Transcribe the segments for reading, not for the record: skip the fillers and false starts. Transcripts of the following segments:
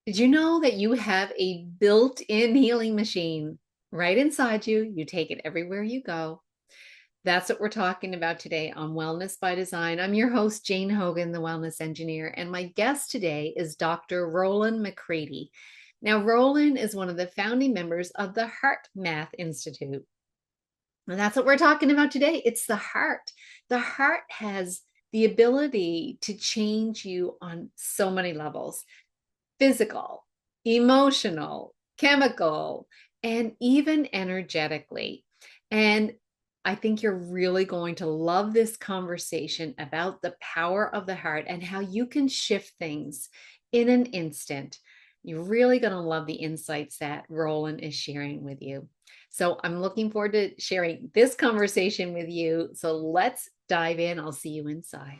Did you know that you have a built-in healing machine right inside you? You take it everywhere you go. That's what we're talking about today on Wellness by Design. I'm your host, Jane Hogan, the wellness engineer, and my guest today is Dr. Rollin McCraty. Now, Rollin is one of the founding members of the HeartMath Institute. And that's what we're talking about today. It's the heart. The heart has the ability to change you on so many levels: physical, emotional, chemical, and even energetically. And I think you're really going to love this conversation about the power of the heart and how you can shift things in an instant. You're really going to love the insights that Roland is sharing with you. So I'm looking forward to sharing this conversation with you. So let's dive in. I'll see you inside.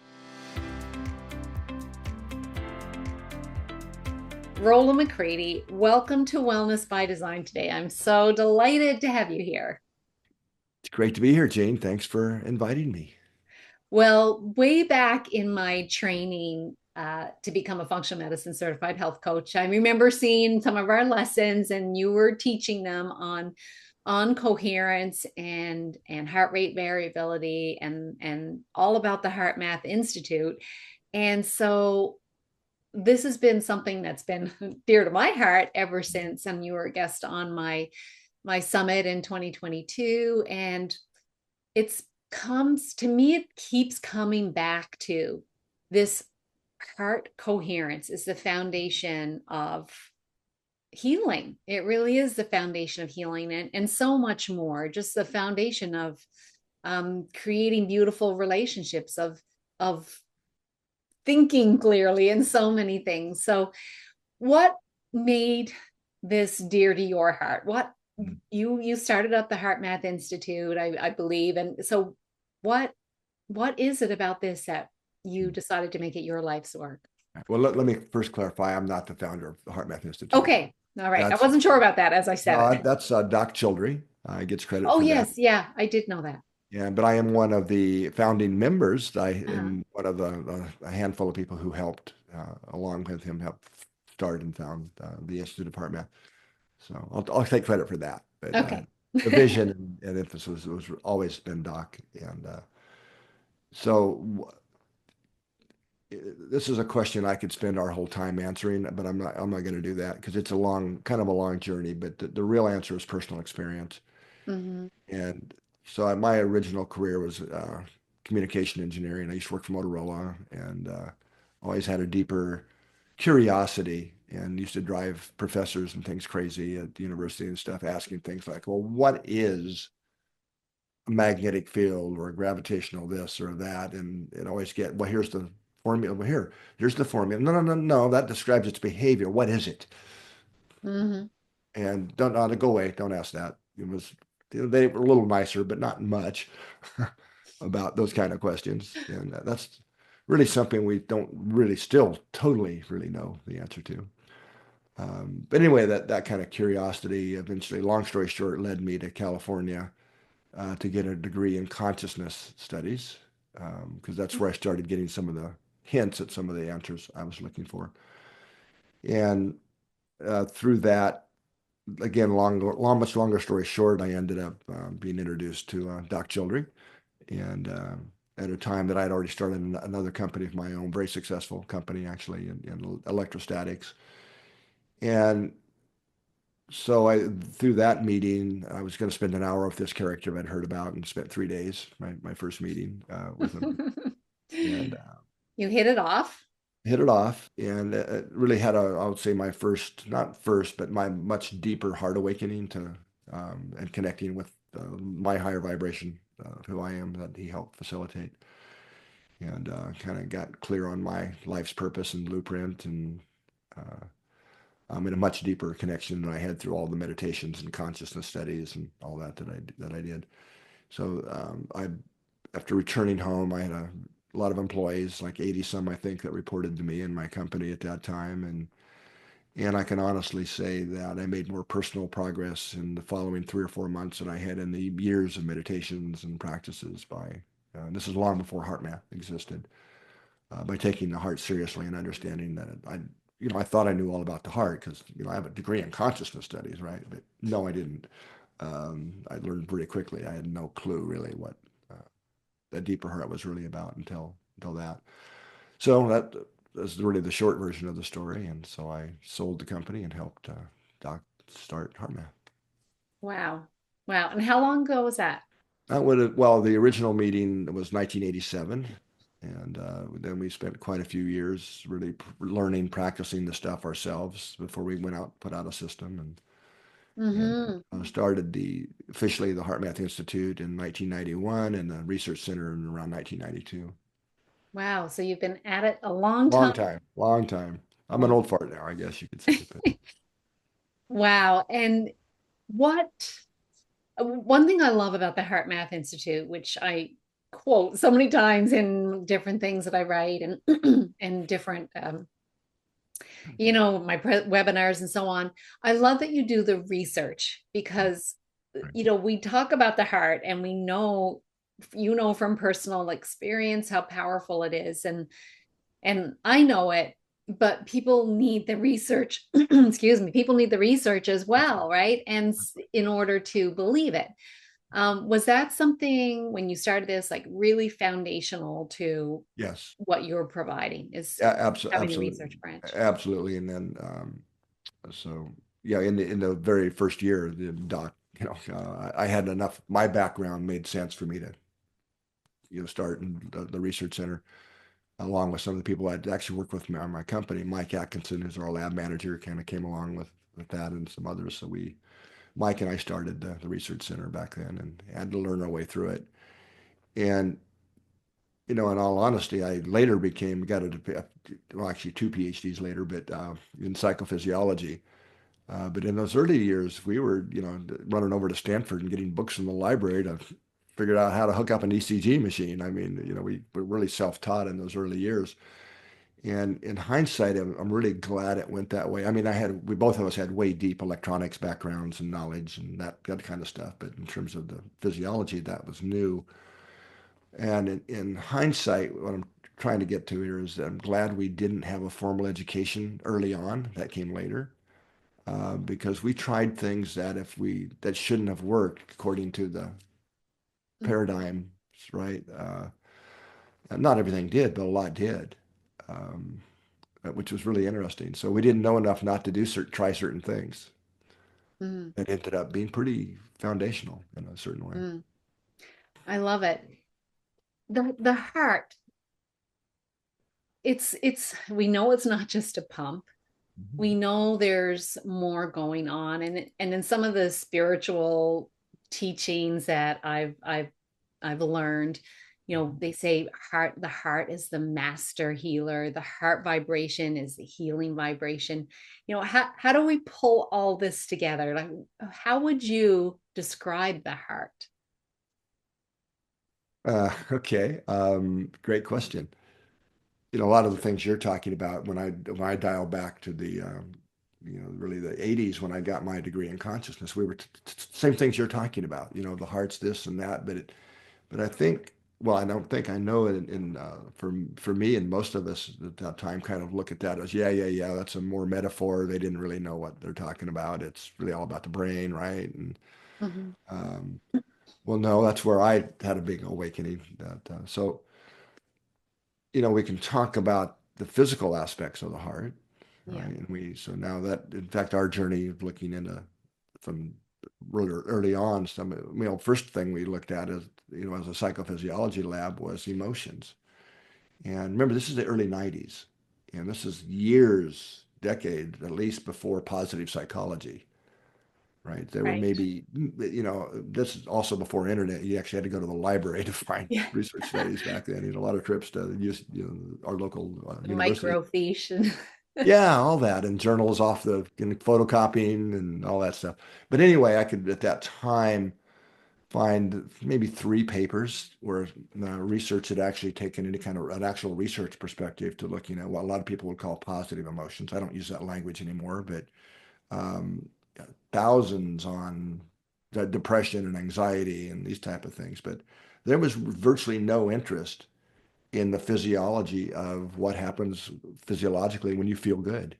Rollin McCraty, welcome to Wellness by Design today. I'm so delighted to have you here. It's great to be here, Jane. Thanks for inviting me. Well, way back in my training to become a functional medicine certified health coach, I remember seeing some of our lessons, and you were teaching them on coherence and heart rate variability and all about the HeartMath Institute. And so this has been something that's been dear to my heart ever since. And you were a guest on my summit in 2022, and it's comes to me, it keeps coming back to this: heart coherence is the foundation of healing. It really is the foundation of healing, and so much more. Just the foundation of creating beautiful relationships, of thinking clearly, and so many things. So what made this dear to your heart? What you started up the HeartMath Institute, I believe, and so what what is it about this that you decided to make it your life's work? Well, let me first clarify, I'm not the founder of the HeartMath Institute. Okay, all right. I That's wasn't sure about that as I said no, it. that's Doc Childry. Gets credit Oh for that. yes, yeah, I did know that. Yeah, but I am one of the founding members. I Uh-huh. am one of a handful of people who helped, along with him, help start and found the Institute of HeartMath. So I'll take credit for that. But Okay. the vision and emphasis was always been Doc. And so this is a question I could spend our whole time answering, but I'm not going to do that because it's a kind of a long journey. But the real answer is personal experience. Hmm. And so my original career was communication engineering. I used to work for Motorola and always had a deeper curiosity and used to drive professors and things crazy at the university and stuff, asking things like, well, what is a magnetic field or a gravitational this or that? And always get, well, here's the formula. Well, here's the formula. No, no, no, no. That describes its behavior. What is it? Hmm. And don't go away. Don't ask that. It was they were a little nicer, but not much about those kind of questions. And that's really something we don't really still totally really know the answer to. But anyway, that kind of curiosity eventually, long story short, led me to California to get a degree in consciousness studies because that's where I started getting some of the hints at some of the answers I was looking for. And through that, again, much longer story short, I ended up being introduced to Doc Childry, and at a time that I'd already started another company of my own, very successful company actually in electrostatics. And so through that meeting, I was going to spend an hour with this character I'd heard about and spent 3 days, my first meeting with him, and You hit it off. hit it off, and it really had I would say my first, not first, but my much deeper heart awakening to and connecting with my higher vibration, who I am, that he helped facilitate, and kind of got clear on my life's purpose and blueprint, and uh, I'm in a much deeper connection than I had through all the meditations and consciousness studies and all that I did. So after returning home, I had a lot of employees, like 80 some, I think, that reported to me in my company at that time. And I can honestly say that I made more personal progress in the following 3 or 4 months than I had in the years of meditations and practices this is long before HeartMath existed, by taking the heart seriously and understanding that I thought I knew all about the heart because, I have a degree in consciousness studies, right? But no, I didn't. I learned very quickly. I had no clue really what the deeper heart was really about until that. So that's really the short version of the story. And so I sold the company and helped Doc start HeartMath. Wow. Wow. And how long ago was that? Well, the original meeting was 1987. And then we spent quite a few years really learning, practicing the stuff ourselves before we went out, put out a system, and Hmm. started officially the HeartMath Institute in 1991 and the Research Center in around 1992. Wow. So you've been at it a long time. Long time, long time. I'm an Long. old fart now, I guess you could say. But Wow. And what one thing I love about the Heart Math Institute, which I quote so many times in different things that I write and and different my webinars and so on. I love that you do the research because right. we talk about the heart and we know from personal experience how powerful it is, and I know it, but people need the research. Excuse me, people need the research as well, right? And in order to believe it. Was that something when you started this really foundational to Yes, what you're providing, is having the absolutely, research branch? absolutely. And then so yeah, in the very first year, the doc, I had enough. My background made sense for me to start in the research center along with some of the people I'd actually worked with on my company. Mike Atkinson, who's our lab manager, kind of came along with that and some others. So Mike and I started the research center back then and had to learn our way through it. And in all honesty, I later got well, actually two PhDs later, but in psychophysiology. But in those early years, we were, running over to Stanford and getting books from the library to figure out how to hook up an ECG machine. I mean, we were really self-taught in those early years. And in hindsight, I'm really glad it went that way. I mean, we both of us had way deep electronics backgrounds and knowledge and that kind of stuff. But in terms of the physiology, that was new. And in hindsight, what I'm trying to get to here is that I'm glad we didn't have a formal education early on. That came later, because we tried things that shouldn't have worked according to the paradigms, right? Not everything did, but a lot did. Um, which was really interesting. So we didn't know enough not to try certain things. Mm-hmm. It ended up being pretty foundational in a certain way. Mm, I love it. The heart, it's we know it's not just a pump. We Mhm. know there's more going on, and in some of the spiritual teachings that I've learned, they say the heart is the master healer. The heart vibration is the healing vibration. How do we pull all this together? Like, how would you describe the heart? Okay, great question. A lot of the things you're talking about when I dial back to the really the 80s when I got my degree in consciousness, we were same things you're talking about. The heart's this and that, but I think, well, I don't think I know it for me and most of us at that time kind of look at that as, yeah, yeah, yeah, that's a more metaphor. They didn't really know what they're talking about. It's really all about the brain, right? And Mhm. um, well, no, that's where I had a big awakening. So, we can talk about the physical aspects of the heart, right? Yeah. And so now that, in fact, our journey of looking into from really early on, first thing we looked at as as a psychophysiology lab was emotions. And remember, this is the early 90s, and this is years, decades at least before positive psychology, right? There were Right. maybe, this is also before internet. You actually had to go to the library to find Yeah. research studies back then. A lot of trips to our local The university. microfiche and Yeah, all that and journals off photocopying and all that stuff. But anyway, I could at that time find maybe three papers where research had actually taken any kind of an actual research perspective to looking at what a lot of people would call positive emotions. I don't use that language anymore, but um, thousands on the depression and anxiety and these type of things. But there was virtually no interest in the physiology of what happens physiologically when you feel good.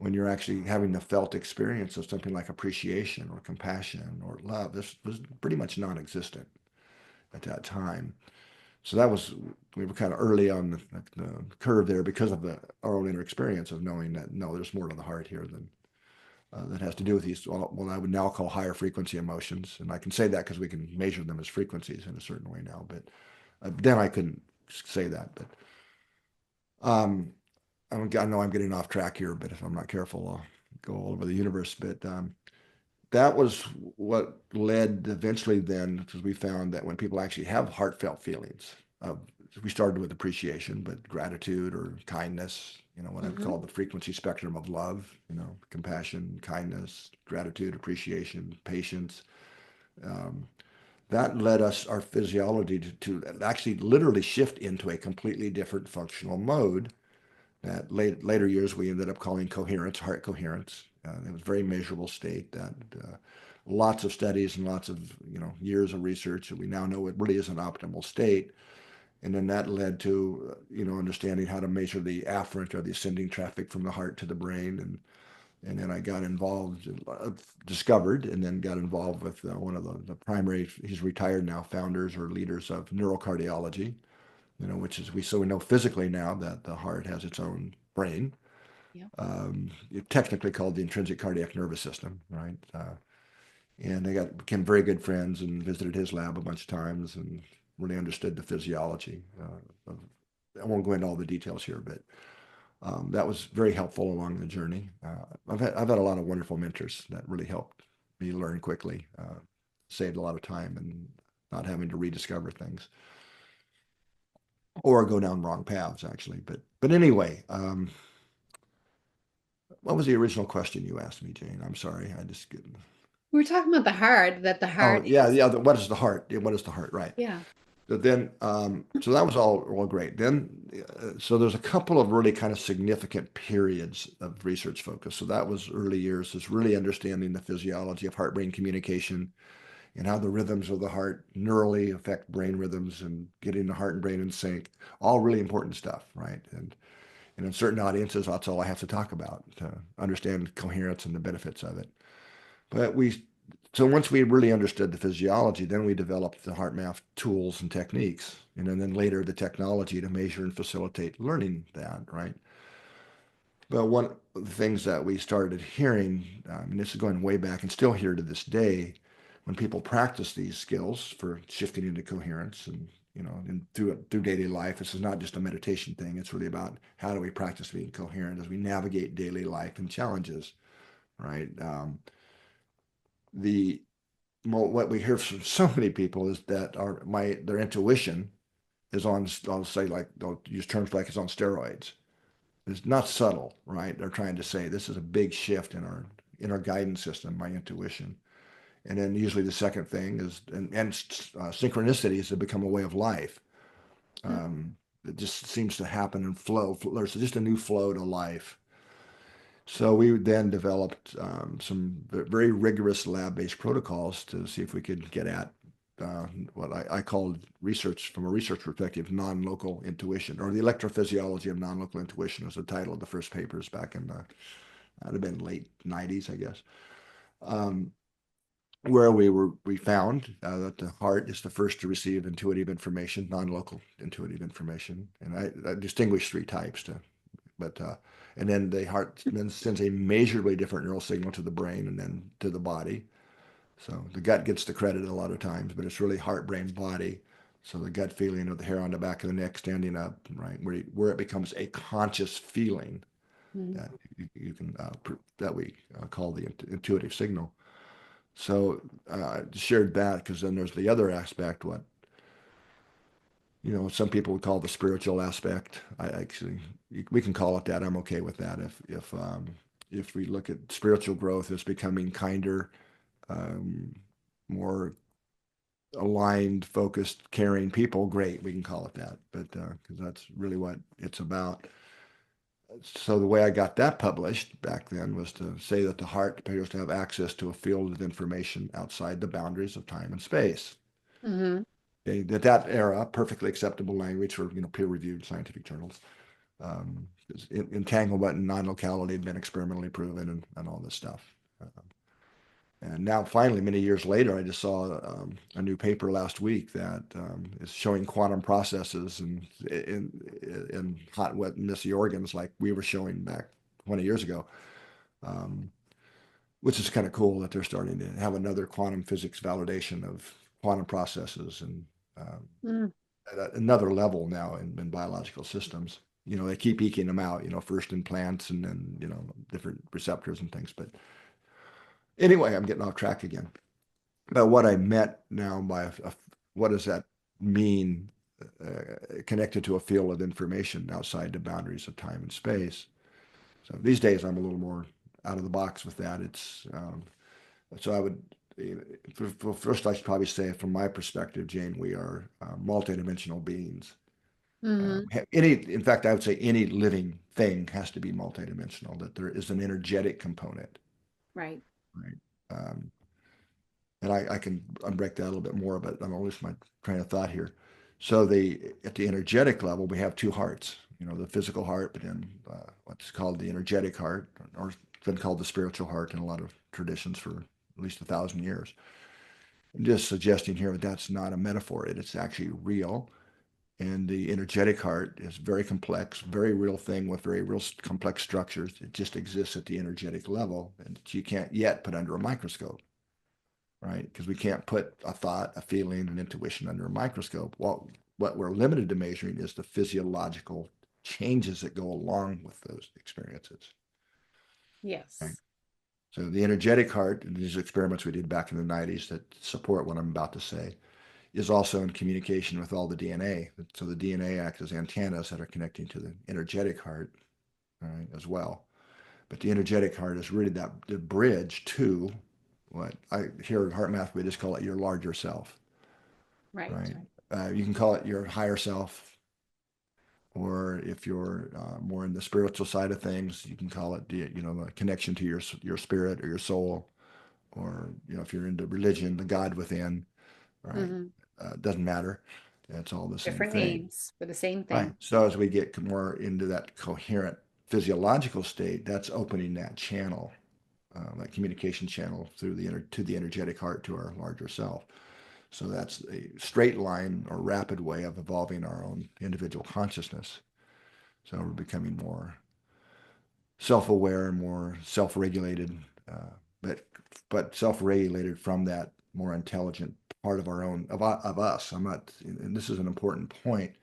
when you're actually having the felt experience of something like appreciation or compassion or love. This was pretty much non-existent at that time. So that was, we were kind of early on the curve there because of our own inner experience of knowing that, no, there's more to the heart here than that has to do with these, what I would now call higher frequency emotions. And I can say that because we can measure them as frequencies in a certain way now. But then I couldn't say that. But I know I'm getting off track here, but if I'm not careful, I'll go all over the universe. But that was what led eventually then, because we found that when people actually have heartfelt feelings, we started with appreciation, but gratitude or kindness, what I would Mm-hmm. call the frequency spectrum of love, compassion, kindness, gratitude, appreciation, patience. Um, that led us, our physiology, to actually literally shift into a completely different functional mode that later years we ended up calling coherence, heart coherence. It was a very measurable state that lots of studies and lots of years of research, and we now know it really is an optimal state. And then that led to understanding how to measure the afferent or the ascending traffic from the heart to the brain, and then I got involved, discovered, and then got involved with one of the primary, he's retired now, founders or leaders of neurocardiology, which is we know physically now that the heart has its own brain, Yeah. technically called the intrinsic cardiac nervous system, right? And they became very good friends and visited his lab a bunch of times and really understood the physiology. I won't go into all the details here, but that was very helpful along the journey. I've had a lot of wonderful mentors that really helped me learn quickly, saved a lot of time and not having to rediscover things or go down wrong paths actually. But anyway, what was the original question you asked me, Jane? I'm sorry. I just get. We were talking about the heart, that the Oh heart yeah, is, yeah. What is the heart? Yeah, what is the heart? Right. yeah. But then, so that was all great. Then, so there's a couple of really kind of significant periods of research focus. So that was early years, is really understanding the physiology of heart-brain communication and how the rhythms of the heart neurally affect brain rhythms and getting the heart and brain in sync. All really important stuff, right? And in certain audiences, that's all I have to talk about to understand coherence and the benefits of it. But so once we really understood the physiology, then we developed the HeartMath tools and techniques, and then later the technology to measure and facilitate learning that, right? But one of the things that we started hearing, and this is going way back and still here to this day, when people practice these skills for shifting into coherence and and through daily life, this is not just a meditation thing. It's really about how do we practice being coherent as we navigate daily life and challenges, right? The what we hear from so many people is that their intuition is on, I'll say, like, they'll use terms like it's on steroids. It's not subtle, right? They're trying to say this is a big shift in our guidance system, my intuition. And then usually the second thing is, and synchronicities have become a way of life. It just seems to happen and flow. There's just a new flow to life. So we then developed some very rigorous lab-based protocols to see if we could get at what I called research, from a research perspective, non-local intuition, or the electrophysiology of non-local intuition was the title of the first papers back in that'd have been late 90s, I guess, where we found that the heart is the first to receive intuitive information, non-local intuitive information, and I distinguished three types but and then the heart then sends a measurably different neural signal to the brain and then to the body. So the gut gets the credit a lot of times, but it's really heart, brain, body. So the gut feeling of the hair on the back of the neck standing up, right, where it becomes a conscious feeling Mhm. that you can that we call the intuitive signal. So shared that because then there's the other aspect, what some people would call the spiritual aspect. I actually, we can call it that. I'm okay with that. If we look at spiritual growth as becoming kinder, um, more aligned, focused, caring people, great, we can call it that. But because that's really what it's about. So the way I got that published back then was to say that the heart appears to have access to a field of information outside the boundaries of time and space. Mhm. Okay, at that era, perfectly acceptable language for peer-reviewed scientific journals. entanglement and non-locality have been experimentally proven and all this stuff. And now, finally, many years later, I just saw a new paper last week that is showing quantum processes in hot, wet, and messy organs like we were showing back 20 years ago, um, which is kind of cool that they're starting to have another quantum physics validation of quantum processes and Mm. at another level now in biological systems. They keep eking them out, first in plants and then, different receptors and things. But anyway, I'm getting off track again. But what I meant now by what does that mean connected to a field of information outside the boundaries of time and space? So these days I'm a little more out of the box with that. So I would, first I should probably say from my perspective, Jane, we are multidimensional beings. Hmm. In fact, I would say any living thing has to be multidimensional, that there is an energetic component, Right. right? Um, and I can unbreak that a little bit more, but I'm gonna lose my train of thought here. So at the energetic level, we have two hearts, the physical heart, but then what's called the energetic heart, or it's been called the spiritual heart in a lot of traditions for at least 1,000 years. I'm just suggesting here that that's not a metaphor. It's actually real. And the energetic heart is very complex, very real thing with very real complex structures. It just exists at the energetic level, and you can't yet put under a microscope, right? Because we can't put a thought, a feeling, an intuition under a microscope. Well, what we're limited to measuring is the physiological changes that go along with those experiences, right? Yes. So the energetic heart, and these experiments we did back in the 90s that support what I'm about to say, is also in communication with all the DNA. So the DNA acts as antennas that are connecting to the energetic heart, right, as well. But the energetic heart is really the bridge to what I here at HeartMath, we just call it your larger self, Right. right? You can call it your higher self, or if you're more in the spiritual side of things, you can call it the connection to your spirit or your soul, or if you're into religion, the God within, right? Hmm. Doesn't matter. It's all the same Different thing. names for the same Right. thing. So as we get more into that coherent physiological state, that's opening that channel, that communication channel through to the energetic heart to our larger self. So that's a straight line or rapid way of evolving our own individual consciousness. So we're becoming more self-aware, more self-regulated, uh, but self-regulated from that more intelligent part of our own of us. I'm not, and this is an important point,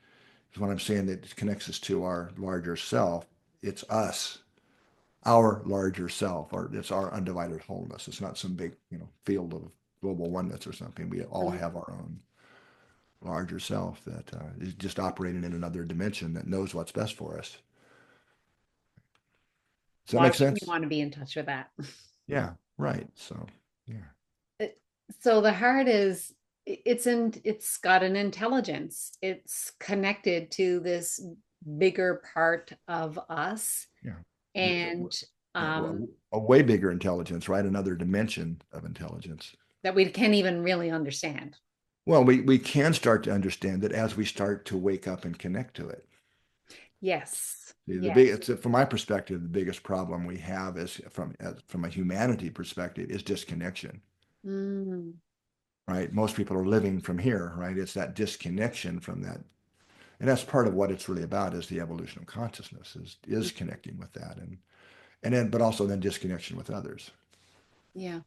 is when I'm saying that it connects us to our larger self. It's us, our larger self, or it's our undivided wholeness. It's not some big, field of global oneness or something. We all Mhm. have our own larger self that is just operating in another dimension that knows what's best for us. Does that Why make wouldn't we sense? want to be in touch with that? Yeah, right. So, yeah. So the heart is it's got an intelligence. It's connected to this bigger part of us. Yeah. And Yeah. um, A way bigger intelligence, right? Another dimension of intelligence. that we can't even really understand. Well, we can start to understand it as we start to wake up and connect to it. Yes. Yes. It's, from my perspective, the biggest problem we have is from a humanity perspective is disconnection, Mm. right? Most people are living from here, right? It's that disconnection from that. And that's part of what it's really about is the evolution of consciousness is connecting with that and then but also then disconnection with others. Yeah.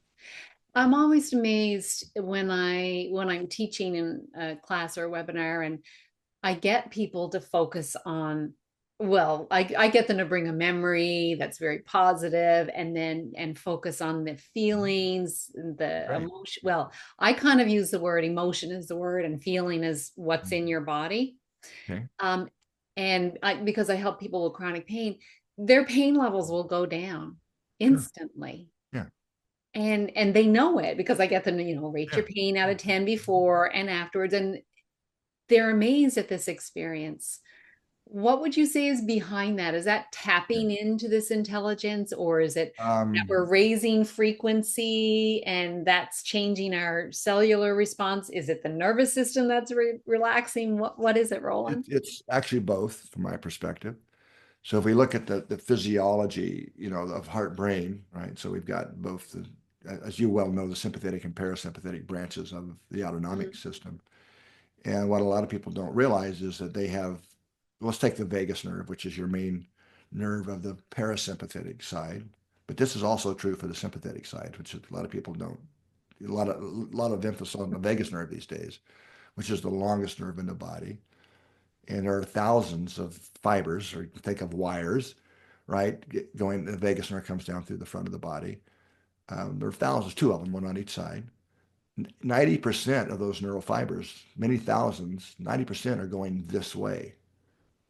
I'm always amazed when I'm teaching in a class or a webinar and I get people to focus on, well, I get them to bring a memory that's very positive and focus on the feelings, the Right. emotion. Well, I kind of use the word emotion as the word and feeling is what's in Mhm. your body. Okay. Um, because I help people with chronic pain, their pain levels will go down Sure. instantly. Yeah. And they know it because I get them to, rate Yeah. your pain out of 10 before and afterwards. And they're amazed at this experience. What would you say is behind that? Is that Yeah. tapping into this intelligence, or is it that Um, we're raising frequency and that's changing our cellular response? Is it the nervous system that's relaxing? What is it, Roland? it's actually both from my perspective. So if we look at the physiology, of heart brain, right? So we've got both as you well know, the sympathetic and parasympathetic branches of the autonomic Mhm. system. And what a lot of people don't realize is that they have, let's take the vagus nerve, which is your main nerve of the parasympathetic side. But this is also true for the sympathetic side, which a lot of people don't, a lot of emphasis on the vagus nerve these days, which is the longest nerve in the body. And there are thousands of fibers, or you can think of wires, right? Going, the vagus nerve comes down through the front of the body. There are thousands, two of them, one on each side. 90% of those neural fibers, many thousands, 90% are going this way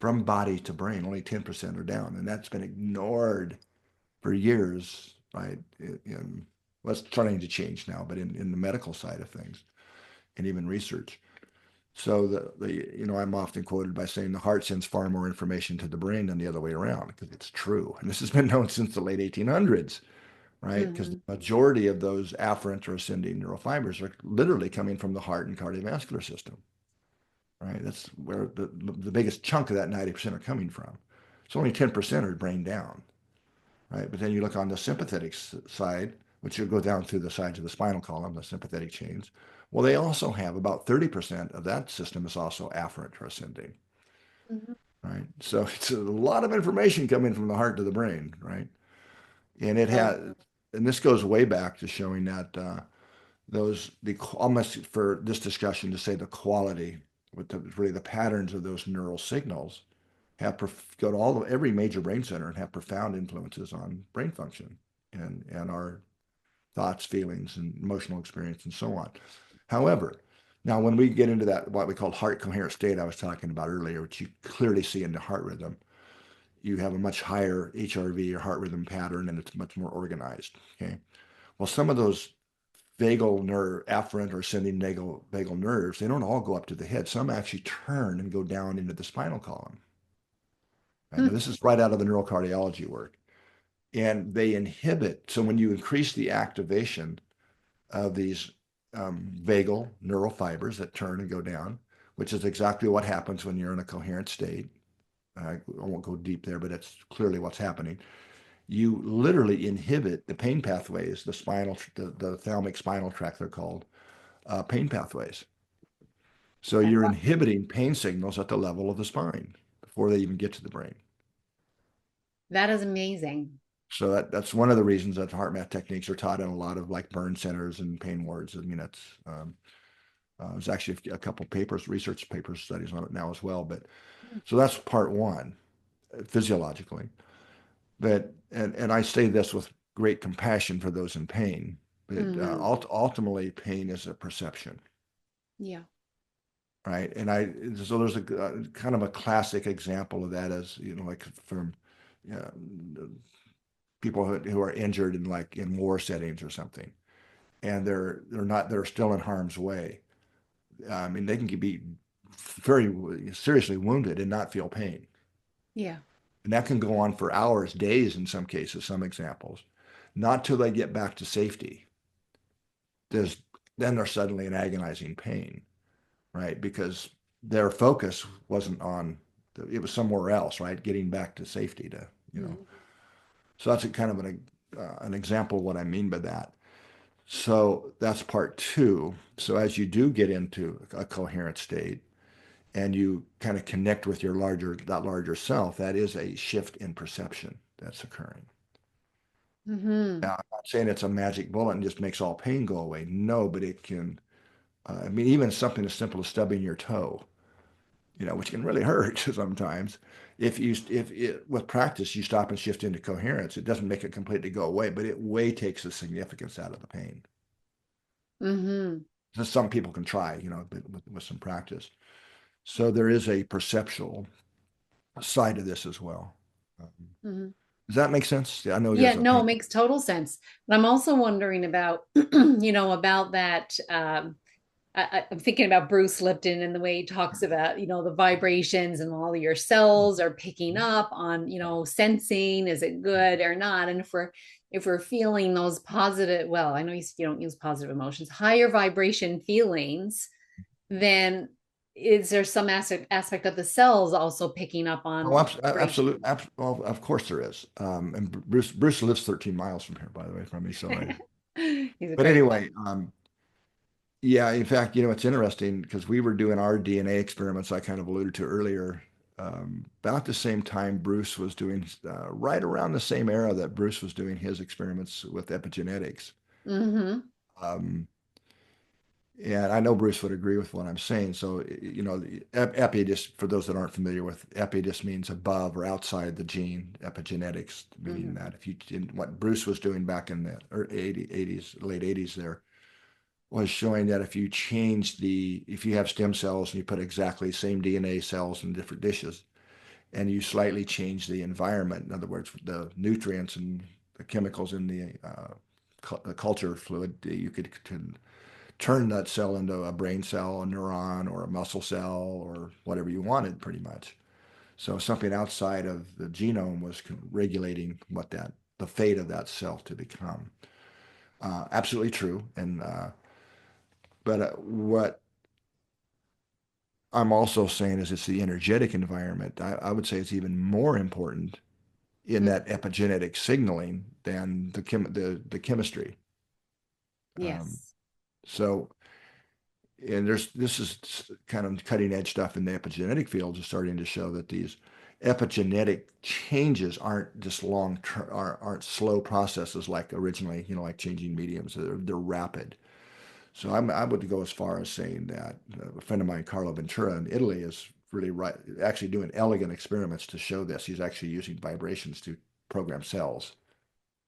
from body to brain. Only 10% are down. And that's been ignored for years, right? Well, it's starting to change now, but in the medical side of things and even research. So I'm often quoted by saying the heart sends far more information to the brain than the other way around, because it's true. And this has been known since the late 1800s, right? Because the Mhm. majority of those afferent or ascending neural fibers are literally coming from the heart and cardiovascular system, right? That's where the biggest chunk of that 90% are coming from. It's only 10% are brain down, right? But then you look on the sympathetic side, which will go down through the sides of the spinal column, the sympathetic chains. Well, they also have about 30% of that system is also afferent or ascending, Mhm. right? So it's a lot of information coming from the heart to the brain, right? And it Oh, has, and this goes way back to showing that almost for this discussion to say the quality, with really the patterns of those neural signals go to every major brain center and have profound influences on brain function and our thoughts, feelings, and emotional experience, and so on. However, now when we get into that, what we call heart coherent state I was talking about earlier, which you clearly see in the heart rhythm, you have a much higher HRV or heart rhythm pattern, and it's much more organized. Okay. Well, some of those vagal nerve, afferent or ascending vagal nerves, they don't all go up to the head. Some actually turn and go down into the spinal column. Right? Now, hmm. this is right out of the neurocardiology work. And they inhibit, so when you increase the activation of these vagal neural fibers that turn and go down, which is exactly what happens when you're in a coherent state. I won't go deep there, but that's clearly what's happening. You literally inhibit the pain pathways, the thalamic spinal tract, they're called pain pathways. So you're inhibiting pain signals at the level of the spine before they even get to the brain. That is amazing. So that's one of the reasons that HeartMath techniques are taught in a lot of like burn centers and pain wards. I mean, there's actually a couple papers, research papers, studies on it now as well. But so that's part one, physiologically. But and I say this with great compassion for those in pain. But Hmm. ultimately, pain is a perception, Yeah. right? And so there's a kind of a classic example of that, as like from uh, people who are injured in like in war settings or something, and they're still in harm's way. I mean, they can be very seriously wounded and not feel pain, Yeah. and that can go on for hours, days in some cases. Some examples, not till they get back to safety. There's then they're suddenly in agonizing pain, right? Because their focus wasn't on it was somewhere else, right? Getting back to safety to, you know. Mhm. So that's a kind of an example of what I mean by that. So that's part two. So as you do get into a coherent state and you kind of connect with that larger self, that is a shift in perception that's occurring. Mhm. Now, I'm not saying it's a magic bullet and just makes all pain go away. No, but it can. I mean, even something as simple as stubbing your toe, which can really hurt sometimes. If with practice you stop and shift into coherence, it doesn't make it completely go away, but it way takes the significance out of the pain. Mhm. So some people can try, but with some practice. So there is a perceptual side of this as well. Um, Mhm. does that make sense? Yeah, I know Yeah, there's a no, it pain. makes total sense. But I'm also wondering about, about that. I'm thinking about Bruce Lipton and the way he talks about, the vibrations and all your cells are picking up on, sensing, is it good or not? And if we're feeling those positive, well, I know you don't use positive emotions, higher vibration feelings, then is there some aspect of the cells also picking up Oh, on vibration? absolutely. Well, of course there is. And Bruce lives 13 miles from here, by the way, from me. He's a But great anyway, yeah, in fact, it's interesting because we were doing our DNA experiments I kind of alluded to earlier. About the same time Bruce was doing, right around the same era that Bruce was doing his experiments with epigenetics. one. Um, and I know Bruce would agree with what I'm saying. So, epi, just for those that aren't familiar with, epi just means above or outside the gene, epigenetics, meaning Hmm. that if you did what Bruce was doing back in the early 80s, late 80s there, was showing that if you have stem cells and you put exactly the same DNA cells in different dishes, and you slightly change the environment, in other words, the nutrients and the chemicals in the culture fluid, you could turn that cell into a brain cell, a neuron, or a muscle cell, or whatever you wanted, pretty much. So something outside of the genome was regulating the fate of that cell to become. Absolutely true. But what I'm also saying is it's the energetic environment. I would say it's even more important in that epigenetic signaling than the chemistry. Um, Yes. so and this is kind of cutting edge stuff in the epigenetic field is starting to show that these epigenetic changes aren't just aren't slow processes like originally, like changing mediums. They're rapid. So I would go as far as saying that a friend of mine, Carlo Ventura in Italy, is really right, actually doing elegant experiments to show this. He's actually using vibrations to program cells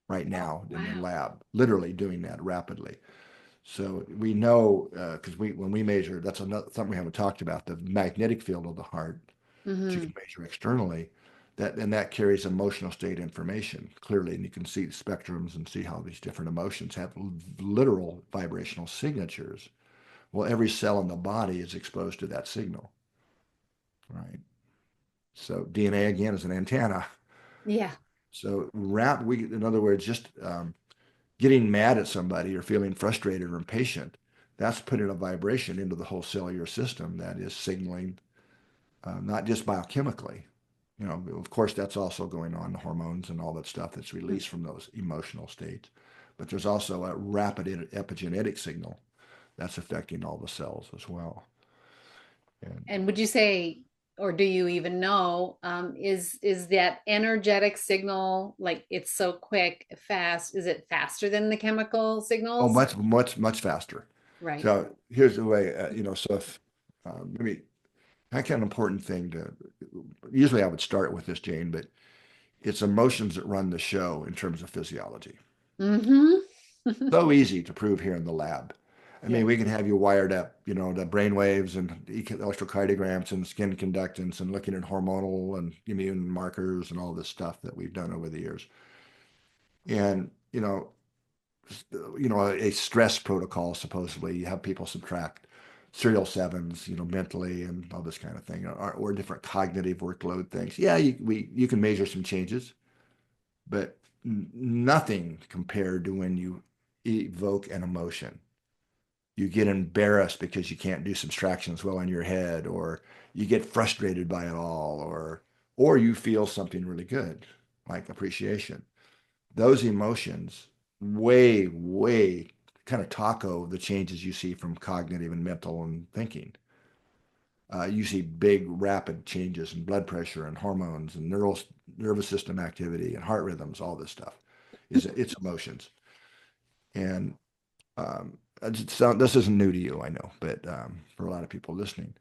right Oh, now in the wow. lab, literally doing that rapidly. So we know because when we measure, that's another something we haven't talked about, the magnetic field of the heart, which you Hmm. can measure externally. That carries emotional state information clearly, and you can see the spectrums and see how these different emotions have literal vibrational signatures. Well, every cell in the body is exposed to that signal, right? So DNA again is an antenna. Yeah. So in other words, just getting mad at somebody or feeling frustrated or impatient, that's putting a vibration into the whole cellular system that is signaling, not just biochemically. Of course, that's also going on, the hormones and all that stuff that's released from those emotional states. But there's also a rapid epigenetic signal that's affecting all the cells as well. And And would you say, or do you even know, is that energetic signal like it's so quick, fast? Is it faster than the chemical oh, signals? much, much, much faster. Right. So here's the way, so if maybe kind of important thing usually I would start with this, Jane, but it's emotions that run the show in terms of physiology. Mm-hmm. So easy to prove here in the lab. I Yeah. mean, we can have you wired up, the brain waves and electrocardiograms and skin conductance and looking at hormonal and immune markers and all this stuff that we've done over the years. And, a stress protocol, supposedly, you have people subtract serial sevens, mentally and all this kind of thing, or different cognitive workload things. Yeah, you can measure some changes, but nothing compared to when you evoke an emotion. You get embarrassed because you can't do subtractions well in your head, or you get frustrated by it all, or you feel something really good, like appreciation. Those emotions way, way kind of taco the changes you see from cognitive and mental and thinking. You see big, rapid changes in blood pressure and hormones and nervous system activity and heart rhythms. All this stuff is it's emotions. And this isn't new to you, I know, but for a lot of people listening,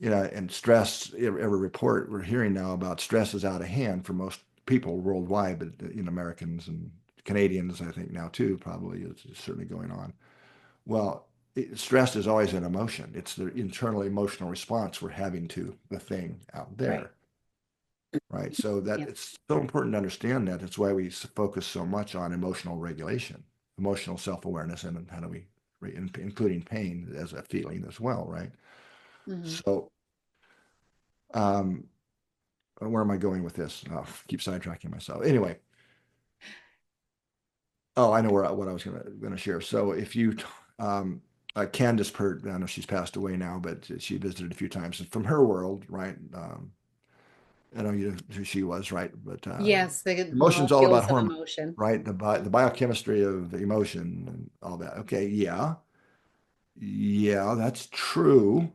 and stress. Every report we're hearing now about stress is out of hand for most people worldwide, but Americans and Canadians, I think now too, probably is certainly going on. Well, stress is always an emotion. It's the internal emotional response we're having to the thing out Right. there, right? So that Yeah. it's so important to understand that. It's why we focus so much on emotional regulation, emotional self-awareness, and how do we, including pain as a feeling as well, right? Hmm. So, um, where am I going with this? Oh, keep sidetracking myself. Anyway, oh, I know what I was gonna share. So if you, um, Candace Pert, I know she's passed away now, but she visited a few times. And from her world, right? I know you know who she was, right? But Yes, the emotion's all about molecules of hormone, emotion. right? The biochemistry of emotion and all that. Okay, yeah, yeah, that's true.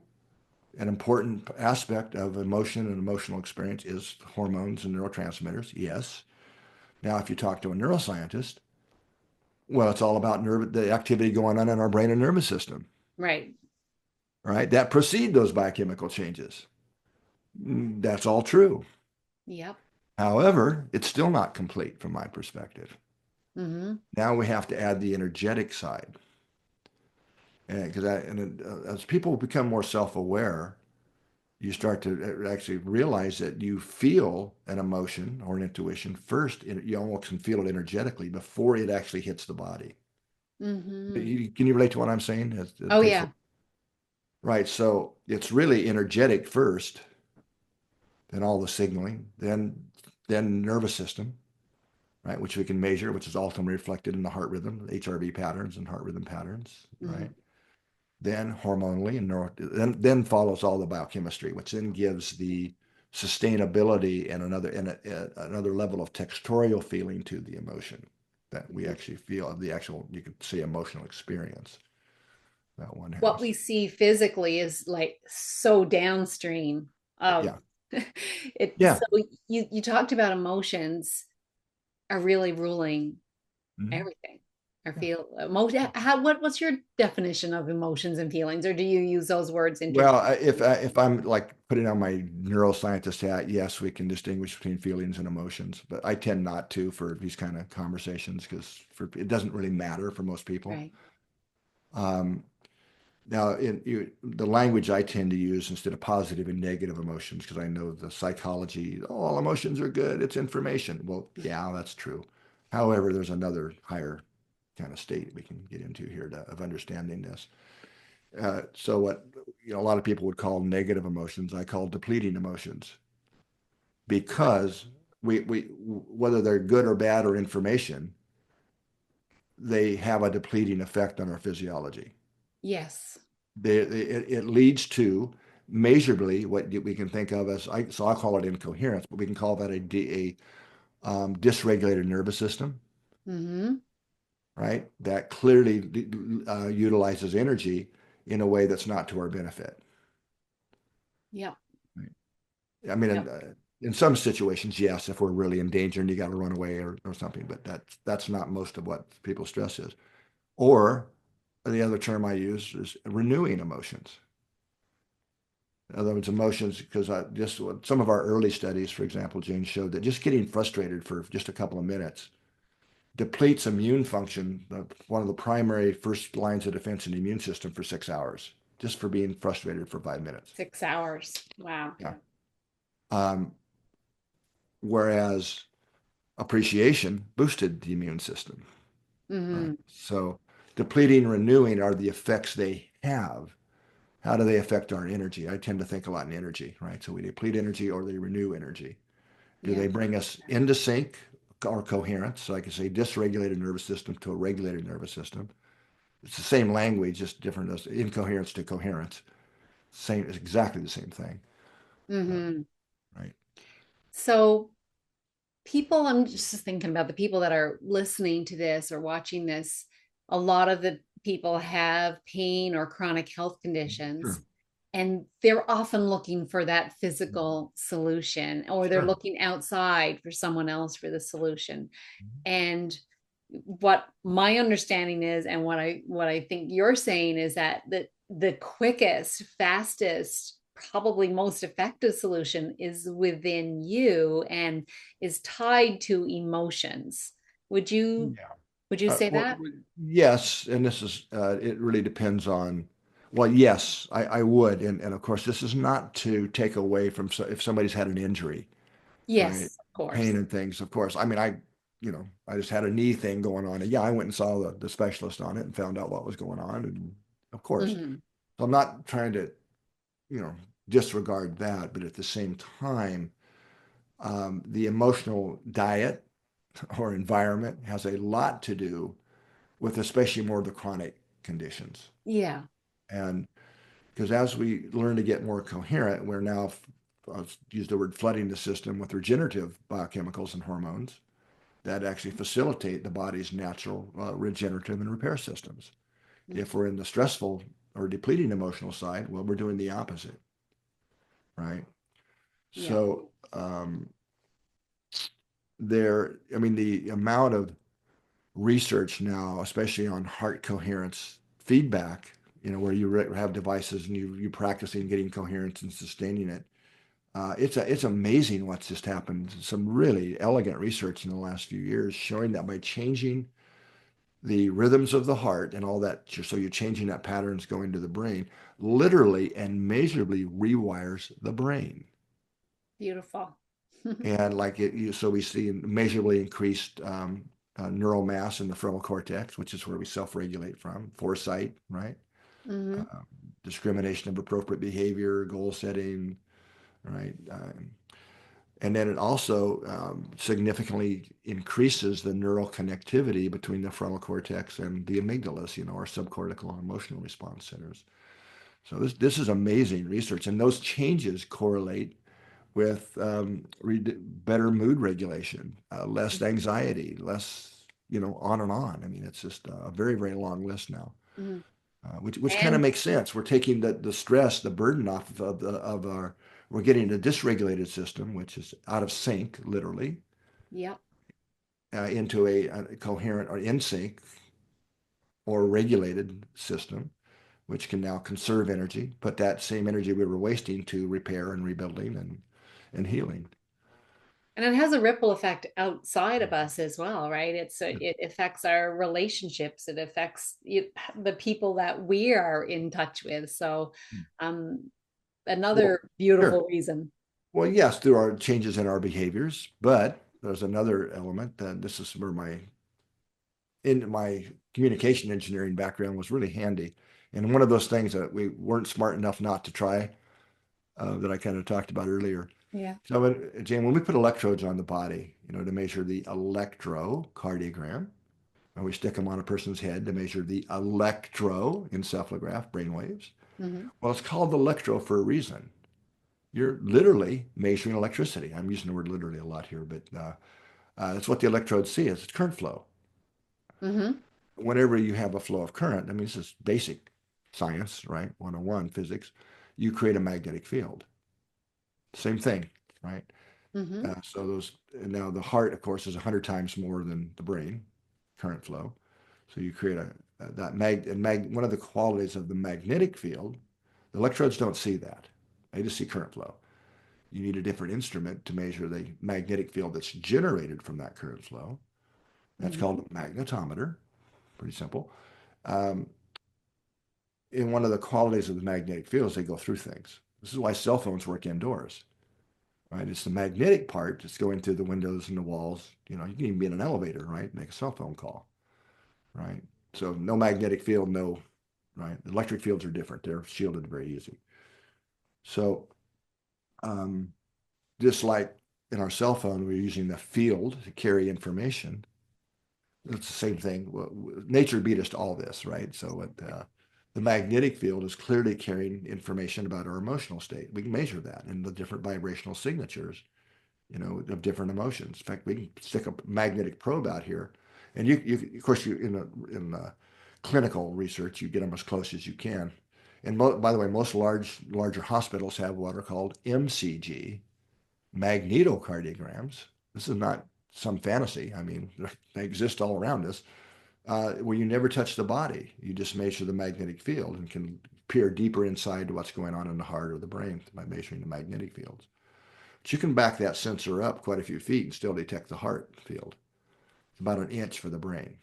An important aspect of emotion and emotional experience is hormones and neurotransmitters. Yes. Now, if you talk to a neuroscientist, well, it's all about the activity going on in our brain and nervous system, Right. right? That precede those biochemical changes. That's all true. Yep. However, it's still not complete from my perspective. Mm-hmm. Now we have to add the energetic side. And because as people become more self-aware, you start to actually realize that you feel an emotion or an intuition first. You almost can feel it energetically before it actually hits the body. Mm-hmm. Can you relate to what I'm saying? Oh yeah. Right. So it's really energetic first, then all the signaling, then nervous system, right, which we can measure, which is ultimately reflected in the heart rhythm, HRV patterns and heart rhythm patterns, Mm-hmm. right? Then hormonally and then follows all the biochemistry, which then gives the sustainability and another level of textorial feeling to the emotion that we actually feel the actual, you could say, emotional experience that one What has. we see physically is like so downstream of Yeah. it. Yeah. So you talked about emotions are really ruling Mhm. everything. I Yeah. feel emotion. What's your definition of emotions and feelings, or do you use those words Well, interchangeably? if I'm like putting on my neuroscientist hat, yes, we can distinguish between feelings and emotions, but I tend not to for these kind of conversations because for it doesn't really matter for most people. Right. Um, Now, the language I tend to use instead of positive and negative emotions, because I know the psychology, oh, all emotions are good, it's information. Well, yeah, that's true. However, there's another higher kind of state we can get into here of understanding this. So what a lot of people would call negative emotions, I call depleting emotions because we whether they're good or bad or information, they have a depleting effect on our physiology. Yes. It leads to measurably what we can think of as so I call it incoherence, but we can call that a dysregulated nervous system, Mm-hmm. right? That clearly utilizes energy in a way that's not to our benefit. Yep. Right? I mean, Yep. in some situations, yes, if we're really in danger and you got to run away or something, but that's not most of what people's stress is. Or the other term I use is renewing emotions. In other words, emotions, because just some of our early studies, for example, Jane showed that just getting frustrated for just a couple of minutes depletes immune function, one of the primary first lines of defense in the immune system for 6 hours, just for being frustrated for 5 minutes. 6 hours. Wow. Yeah. Um, Whereas appreciation boosted the immune system, right? Mm-hmm. So depleting, renewing are the effects they have. How do they affect our energy? I tend to think a lot in energy, right? So we deplete energy or they renew energy. Do Yeah. they bring us into sync or coherence? So I can say dysregulated nervous system to a regulated nervous system. It's the same language, just different as incoherence to coherence. Same, it's exactly the same thing, uh, Mm-hmm. right? So people, I'm just thinking about the people that are listening to this or watching this. A lot of the people have pain or chronic health conditions, Sure. and they're often looking for that physical solution, or they're Sure. looking outside for someone else for the solution. And what my understanding is, and what I think you're saying is that the quickest, fastest, probably most effective solution is within you and is tied to emotions. Would you Yeah. would you say Well, that? yes, and this is it really depends on. Well, yes, I would, and of course, this is not to take away from if somebody's had an injury, right? Yes, of Pain course. and things, of course. I mean, I just had a knee thing going on, and yeah, I went and saw the specialist on it and found out what was going on, and of course, Mhm. so I'm not trying to, you know, disregard that, but at the same time, the emotional diet or environment has a lot to do with especially more of the chronic conditions. Yeah. And because as we learn to get more coherent, we're now, I'll use the word flooding the system with regenerative biochemicals and hormones that actually facilitate the body's natural regenerative and repair systems. If we're in the stressful or depleting emotional side, well, we're doing the opposite, right? Yeah. So I mean, the amount of research now, especially on heart coherence feedback, where you have devices and you practicing getting coherence and sustaining it. It's amazing what's just happened. Some really elegant research in the last few years showing that by changing the rhythms of the heart and all that, so you're changing that patterns going to the brain, literally and measurably rewires the brain. Beautiful. And like so we see measurably increased neural mass in the frontal cortex, which is where we self-regulate from, foresight, right? Hmm. Uh, Discrimination of appropriate behavior, goal setting, right? And then it also significantly increases the neural connectivity between the frontal cortex and the amygdalas, our subcortical and emotional response centers. So this is amazing research, and those changes correlate with better mood regulation, less anxiety, less, on and on. I mean, it's just a very, very long list now, Hmm. which kind of And makes sense. We're taking the stress, the burden off of our, we're getting a dysregulated system, which is out of sync, literally, yeah. into a coherent or in sync or regulated system, which can now conserve energy, put that same energy we were wasting to repair and rebuilding and healing. And it has a ripple effect outside of us as well, right? It affects our relationships. It affects the people that we are in touch with. So, um, Well, another sure. beautiful reason. Well, yes, there are changes in our behaviors, but there's another element, and this is where my communication engineering background was really handy. And one of those things that we weren't smart enough not to try, that I kind of talked about earlier. Yeah. So, Jane, when we put electrodes on the body, to measure the electrocardiogram, and we stick them on a person's head to measure the electroencephalograph brain waves. Hmm. Well, it's called electro for a reason. You're literally measuring electricity. I'm using the word literally a lot here, but that's what the electrodes see is current flow. Hmm. Whenever you have a flow of current, I mean, this is basic science, right? 101 physics. You create a magnetic field. Same thing, right? Hmm. So now the heart, of course, is 100 times more than the brain, current flow. So you create one of the qualities of the magnetic field, the electrodes don't see that. They just see current flow. You need a different instrument to measure the magnetic field that's generated from that current flow. That's Hmm. called a magnetometer. Pretty simple. Um, and one of the qualities of the magnetic field is they go through things. This is why cell phones work indoors, right? It's the magnetic part that's going through the windows and the walls. You can even be in an elevator, right? Make a cell phone call, right? So no magnetic field, no, right? Electric fields are different. They're shielded very easy. So um, just like in our cell phone, we're using the field to carry information. It's the same thing. Well, nature beat us to all this, right? So the magnetic field is clearly carrying information about our emotional state. We can measure that in the different vibrational signatures, of different emotions. In fact, we can stick a magnetic probe out here, and of course, in clinical research, you get them as close as you can. And by the way, most larger hospitals have what are called MCG, magnetocardiograms. This is not some fantasy. I mean, they exist all around us, where you never touch the body. You just measure the magnetic field and can peer deeper inside to what's going on in the heart or the brain by measuring the magnetic fields. But you can back that sensor up quite a few feet and still detect the heart field. It's about an inch for the brain,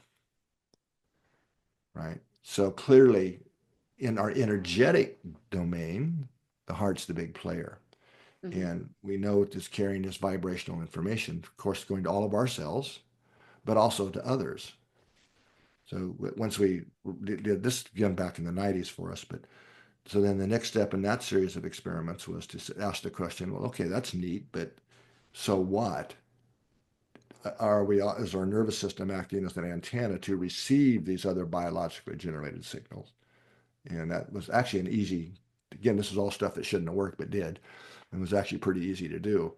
right? So clearly, in our energetic domain, the heart's the big player. Hmm. And we know it's carrying this vibrational information, of course, going to all of our cells, but also to others. So once we did this again back in the 90s for us, but so then the next step in that series of experiments was to ask the question, well, okay, that's neat, but so what? is our nervous system acting as an antenna to receive these other biologically generated signals? And that was actually an easy, again, this is all stuff that shouldn't have worked, but did. And was actually pretty easy to do.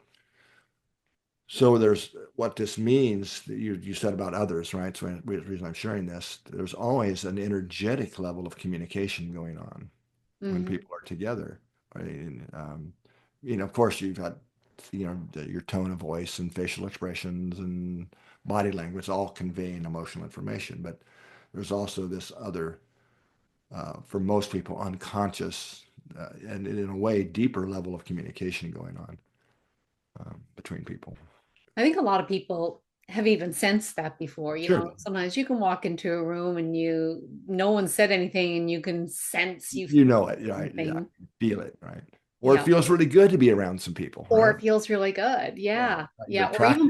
So there's what this means that you said about others, right? So the reason I'm sharing this, there's always an energetic level of communication going on when Hmm. people are together. Right? And, of course, you've got, your tone of voice and facial expressions and body language all conveying emotional information. But there's also this other, for most people, unconscious and in a way deeper level of communication going on between people. I think a lot of people have even sensed that before. You Sure. know, sometimes you can walk into a room and no one said anything and you can sense you You know it, right? Yeah, something. feel it, right? Or it Yeah. feels really good to be around some people, Or right? it feels really good. Yeah, Yeah. you're Yeah. Or attracted.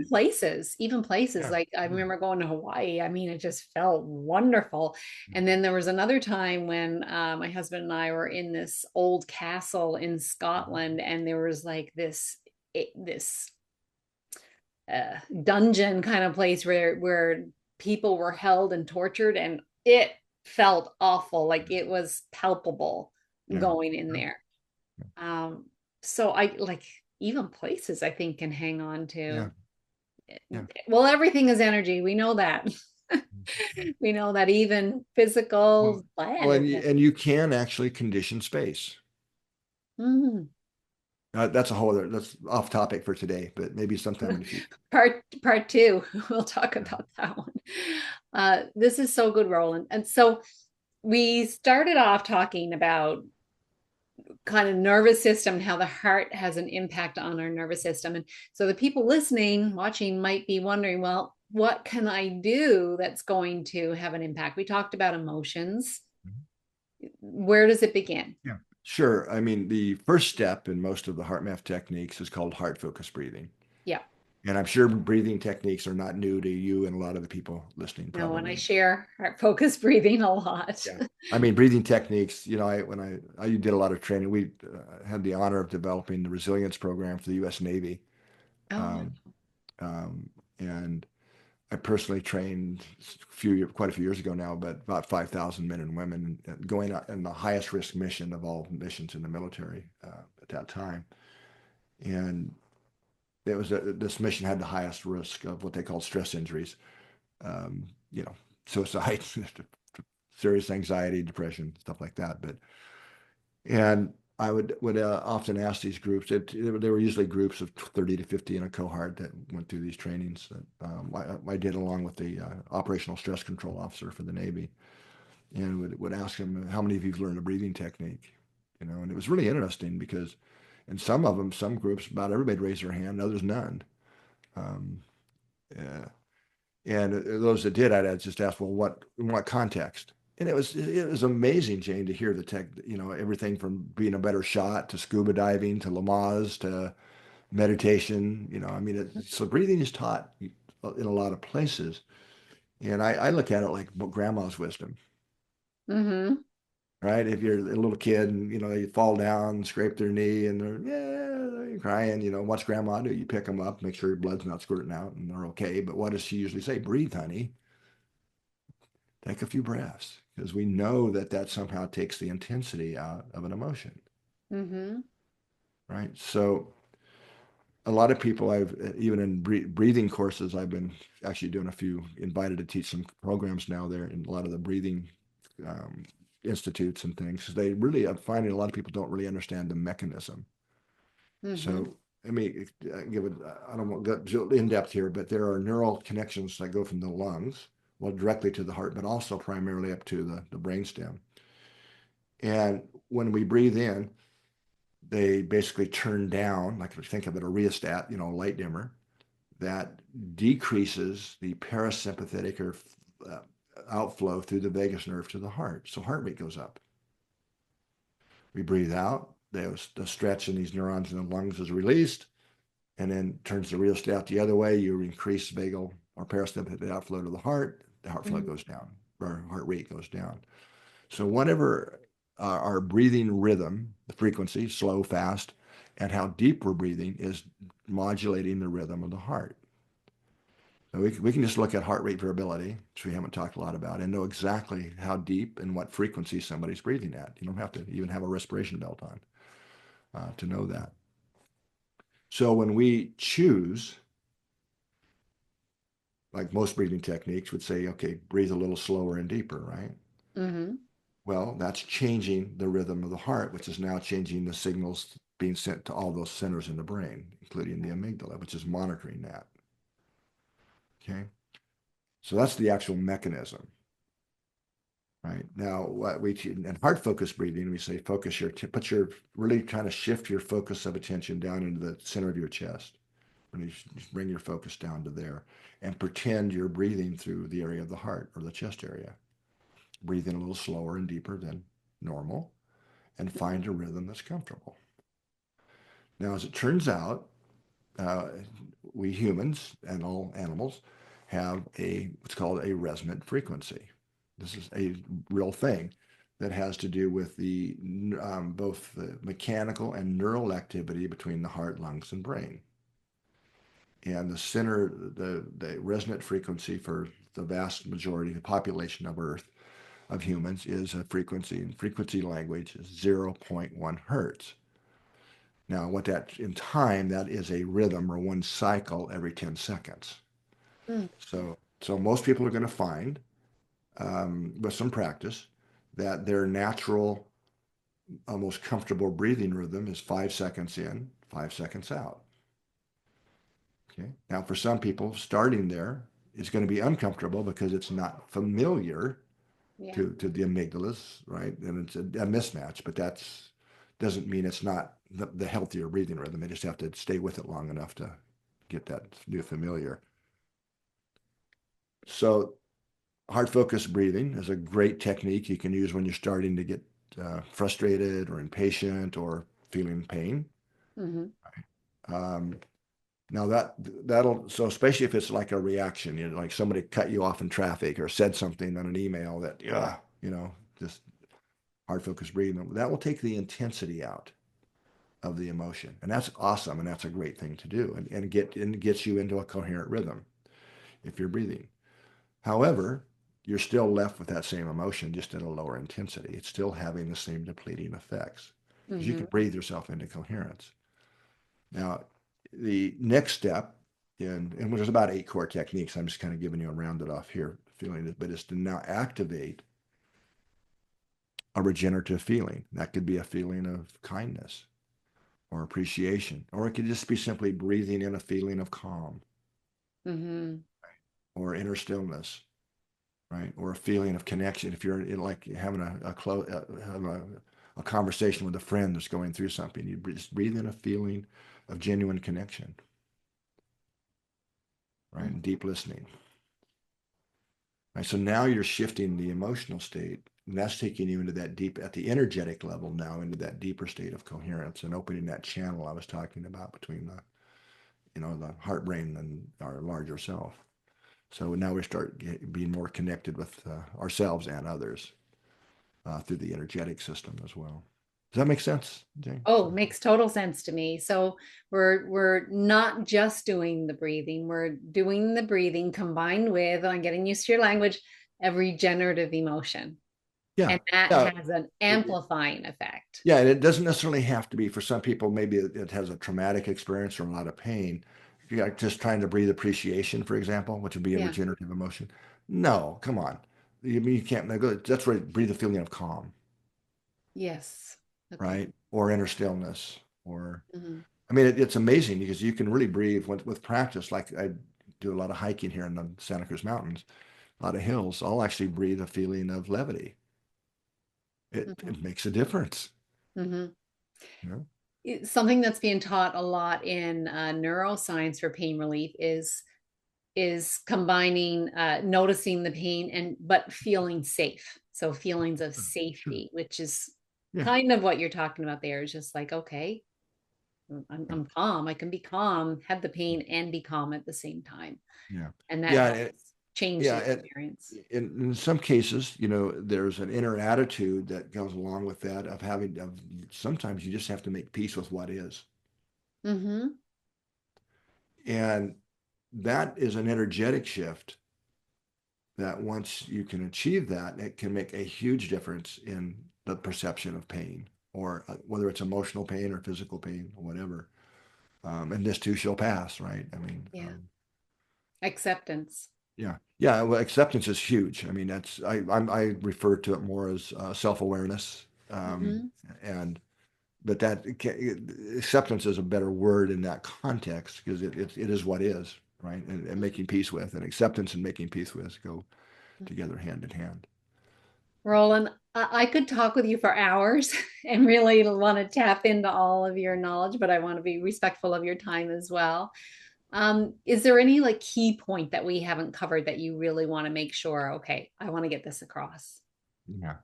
even places Yeah, like I yeah. remember going to Hawaii. I mean, it just felt wonderful. And then there was another time when my husband and I were in this old castle in Scotland, and there was like this dungeon kind of place where people were held and tortured, and it felt awful, like it was palpable Yeah, going in there. um so I like even places I think can hang on yeah, to. yeah. Well, everything is energy, we know that. We know that even Well, physical land well, is and you can actually condition space. Mhm. That's a whole other, that's off topic for today, but maybe sometime in the future. Part two, we'll talk about that one. This is so good, Roland. And so we started off talking about kind of nervous system and how the heart has an impact on our nervous system. And so the people listening, watching might be wondering, well, what can I do that's going to have an impact? We talked about emotions. Where does it begin? Yeah. Sure. I mean, the first step in most of the heart math techniques is called heart focused breathing. Yeah. And I'm sure breathing techniques are not new to you and a lot of the people listening, No, and I probably. share heart focused breathing a lot. Yeah. I mean, breathing techniques, when I did a lot of training, we had the honor of developing the resilience program for the U.S. Navy. Oh, Um, and I personally trained quite a few years ago now, but about 5,000 men and women going out in the highest risk mission of all missions in the military at that time. And this mission had the highest risk of what they called stress injuries, um, you know, suicide, serious anxiety, depression, stuff like that. And I would often ask these groups. They were usually groups of 30 to 50 in a cohort that went through these trainings that I did along with the operational stress control officer for the Navy, and would ask them, how many of you've learned a breathing technique? And it was really interesting because in some of them, some groups, about everybody raised their hand, others none. Um, yeah. And those that did, I'd just ask, well, in what context? And it was amazing, Jane, to hear the tech, everything from being a better shot to scuba diving to Lamaze to meditation. I mean, so breathing is taught in a lot of places. And I look at it like grandma's wisdom, mm-hmm. right? If you're a little kid and, you fall down, scrape their knee and they're crying, what's grandma do? You pick them up, make sure your blood's not squirting out and they're okay. But what does she usually say? Breathe, honey. Take a few breaths because we know that somehow takes the intensity out of an emotion, Mm-hmm. right? So a lot of people even in breathing courses, I've been actually doing a few, invited to teach some programs now there in a lot of the breathing um, institutes and things. 'Cause they really, I'm finding a lot of people don't really understand the mechanism. Mm-hmm. So I mean, I don't want to go in depth here, but there are neural connections that go from the lungs, well, directly to the heart, but also primarily up to the brainstem. And when we breathe in, they basically turn down, like if you think of it, a rheostat, a light dimmer, that decreases the parasympathetic or uh, outflow through the vagus nerve to the heart. So heart rate goes up. We breathe out, the stretch in these neurons in the lungs is released, and then turns the rheostat the other way. You increase vagal or parasympathetic outflow to the heart flow Mm-hmm. goes down, or heart rate goes down. So whatever our breathing rhythm, the frequency, slow, fast, and how deep we're breathing is modulating the rhythm of the heart. So we can just look at heart rate variability, which we haven't talked a lot about, and know exactly how deep and what frequency somebody's breathing at. You don't have to even have a respiration belt on to know that. So when we choose, like most breathing techniques would say, okay, breathe a little slower and deeper, right? Mm-hmm. Well, that's changing the rhythm of the heart, which is now changing the signals being sent to all those centers in the brain, including the amygdala, which is monitoring that. Okay. So that's the actual mechanism, right? Now, what we in heart focus breathing, we say focus put your really kind of shift your focus of attention down into the center of your chest. Really just bring your focus down to there and pretend you're breathing through the area of the heart or the chest area. Breathe in a little slower and deeper than normal and find a rhythm that's comfortable. Now, as it turns out, uh, we humans and all animals have what's called a resonant frequency. This is a real thing that has to do with both the mechanical and neural activity between the heart, lungs, and brain. And the resonant frequency for the vast majority of the population of Earth, of humans, is a frequency, and frequency language is 0.1 hertz. Now, what that in time, that is a rhythm or one cycle every 10 seconds. Mm. So most people are going to find, with some practice, that their natural, most comfortable breathing rhythm is 5 seconds in, 5 seconds out. Okay. Now, for some people, starting there is going to be uncomfortable because it's not familiar Yeah. to the amygdalas, right? And it's a mismatch, but that's doesn't mean it's not the healthier breathing rhythm. They just have to stay with it long enough to get that new familiar. So heart focused breathing is a great technique you can use when you're starting to get frustrated or impatient or feeling pain. Mm-hmm. Um, Now that'll so especially if it's like a reaction, like somebody cut you off in traffic or said something on an email that, yeah, just hard focus breathing, that will take the intensity out of the emotion. And that's awesome. And that's a great thing to do and gets you into a coherent rhythm if you're breathing. However, you're still left with that same emotion, just at a lower intensity. It's still having the same depleting effects because you Mm-hmm. can breathe yourself into coherence. Now, the next step and there's about 8 core techniques. I'm just kind of giving you a rounded off here feeling it, but it's to now activate a regenerative feeling. That could be a feeling of kindness or appreciation, or it could just be simply breathing in a feeling of calm Mm-hmm. or inner stillness, right? Or a feeling of connection. If you're like having a conversation with a friend that's going through something, you just breathe in a feeling of genuine connection, right? And deep listening. Right, so now you're shifting the emotional state, and that's taking you into that deep, at the energetic level now, into that deeper state of coherence and opening that channel I was talking about between the heart, brain, and our larger self. So now we start being more connected with ourselves and others through the energetic system as well. Does that make sense, Jane? Oh, makes total sense to me. So we're not just doing the breathing, we're doing the breathing combined with, I'm getting used to your language, a regenerative emotion. Yeah, And that yeah. has an amplifying effect. Yeah, and it doesn't necessarily have to be for some people. Maybe it has a traumatic experience or a lot of pain. You're just trying to breathe appreciation, for example, which would be a Yeah. regenerative emotion. No, come on. You can't. That's where breathe a feeling of calm, Yes. Okay. right? Or inner stillness. Or Mhm. I mean, it's amazing because you can really breathe with practice. Like I do a lot of hiking here in the Santa Cruz Mountains, a lot of hills. I'll actually breathe a feeling of levity. It makes a difference. Mhm. You know? It's something that's being taught a lot in neuroscience for pain relief is combining noticing the pain and but feeling safe. So feelings of Sure. safety, which is Yeah. kind of what you're talking about there, is just like, okay, Yeah. I'm calm. I can be calm, have the pain, and be calm at the same time. Yeah. And that Yeah. helps change Yeah, the experience. in some cases, there's an inner attitude that goes along with that of sometimes you just have to make peace with what is. Mm-hmm. And that is an energetic shift that once you can achieve that, it can make a huge difference in the perception of pain, or whether it's emotional pain or physical pain or whatever. And this too shall pass, right? I mean, Yeah. Acceptance. yeah, yeah. Well, acceptance is huge. I mean, I refer to it more as self-awareness, Hmm. and but acceptance is a better word in that context because it is what is, right? And making peace with, and acceptance and making peace with go together hand in hand. Roland, I could talk with you for hours and really want to tap into all of your knowledge, but I want to be respectful of your time as well. Is there any like key point that we haven't covered that you really want to make sure, okay, I want to get this across? Yeah.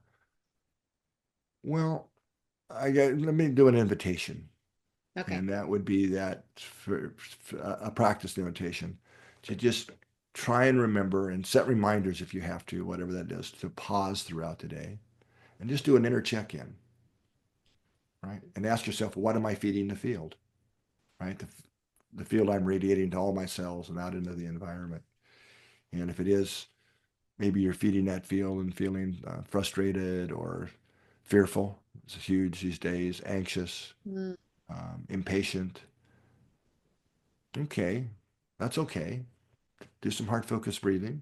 Well, let me do an invitation, Okay. and that would be that for a practice invitation to just try and remember and set reminders if you have to, whatever that is, to pause throughout the day and just do an inner check-in, right? And ask yourself, what am I feeding the field, right? The field I'm radiating to all my cells and out into the environment. And if it is, maybe you're feeding that field and feeling frustrated or fearful. It's huge these days, anxious, Mm, impatient. Okay, that's okay. Do some heart focused breathing.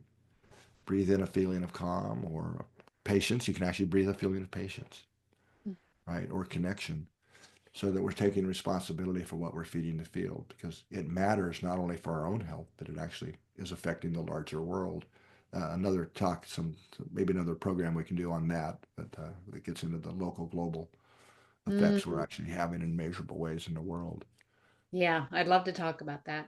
Breathe in a feeling of calm or patience. You can actually breathe a feeling of patience, right? Or connection, so that we're taking responsibility for what we're feeding the field because it matters not only for our own health, but it actually is affecting the larger world. Another talk, maybe another program we can do on that, but it gets into the local, global effects we're mm. actually having in measurable ways in the world. Yeah, I'd love to talk about that.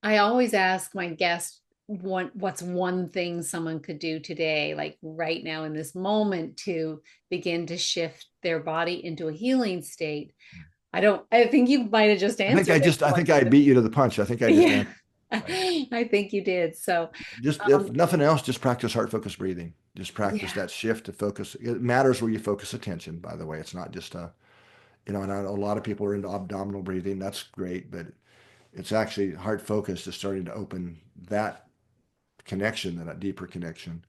I always ask my guests what's one thing someone could do today, like right now in this moment, to begin to shift their body into a healing state. I think you might have just answered it. I think I beat you to the punch. I think I just Yeah, answered. Right. I think you did. So, Just if um, nothing else, just practice heart focused breathing. Just practice yeah. that shift to focus. It matters where you focus attention, by the way. It's not just and I know a lot of people are into abdominal breathing. That's great, but it's actually heart focus is starting to open that connection and that deeper connection.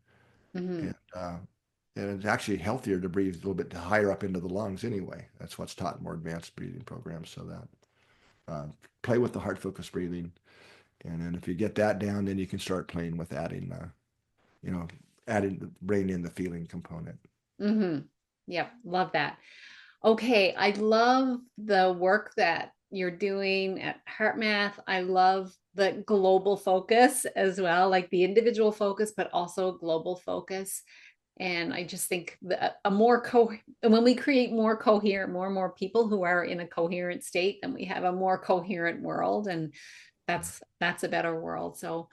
Mhm. And it's actually healthier to breathe a little bit higher up into the lungs anyway. That's what's taught in more advanced breathing programs. So that play with the heart focused breathing. And then if you get that down, then you can start playing with adding, you know, bringing in the feeling component. Mhm. Yep, love that. Okay, I love the work that you're doing at HeartMath. I love the global focus as well, like the individual focus, but also global focus. And I just think a more when we create more coherent, more and more people who are in a coherent state, then we have a more coherent world, and that's a better world. So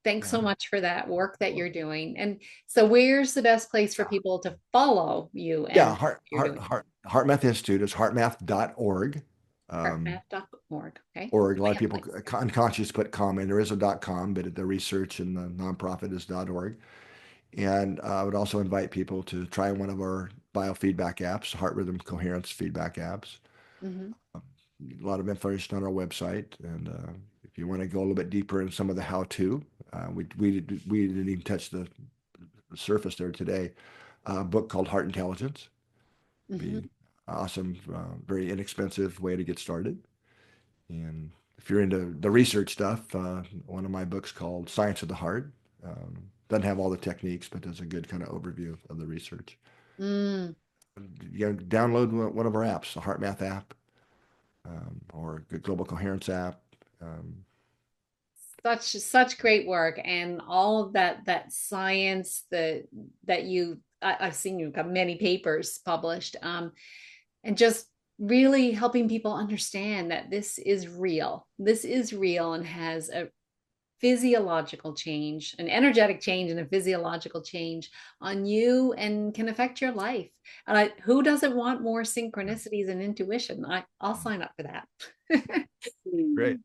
thanks Yeah. so much for that work that you're doing. And so where's the best place for people to follow you and Yeah. what you're doing? HeartMath Institute is heartmath.org. HeartMath.org. Okay. Org. A I lot of have people links there. unconscious put com in. There is a .com, but the research and the nonprofit is .org. And I would also invite people to try one of our biofeedback apps, heart rhythm coherence feedback apps. Hmm. A lot of information on our website. And if you want to go a little bit deeper in some of the how-to, we didn't even touch the surface there today. A book called Heart Intelligence. Hmm. Be awesome, very inexpensive way to get started. And if you're into the research stuff, one of my books called Science of the Heart doesn't have all the techniques, but does a good kind of overview of the research. Mm. You know, download one of our apps, the HeartMath app, or the Global Coherence app. Um, Such great work, and all of that science that I've seen you've got many papers published, and just really helping people understand that this is real. This is real and has a physiological change, an energetic change and a physiological change on you and can affect your life. And who doesn't want more synchronicities and intuition? I'll sign up for that. Great.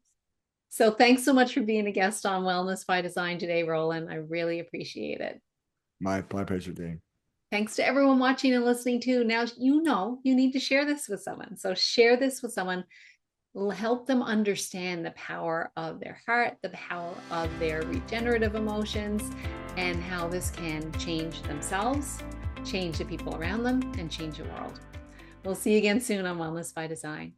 So thanks so much for being a guest on Wellness by Design today, Roland. I really appreciate it. My pleasure, Dane. Thanks to everyone watching and listening too. Now you know you need to share this with someone. So share this with someone. help them understand the power of their heart, the power of their regenerative emotions, and how this can change themselves, change the people around them, and change the world. We'll see you again soon on Wellness by Design.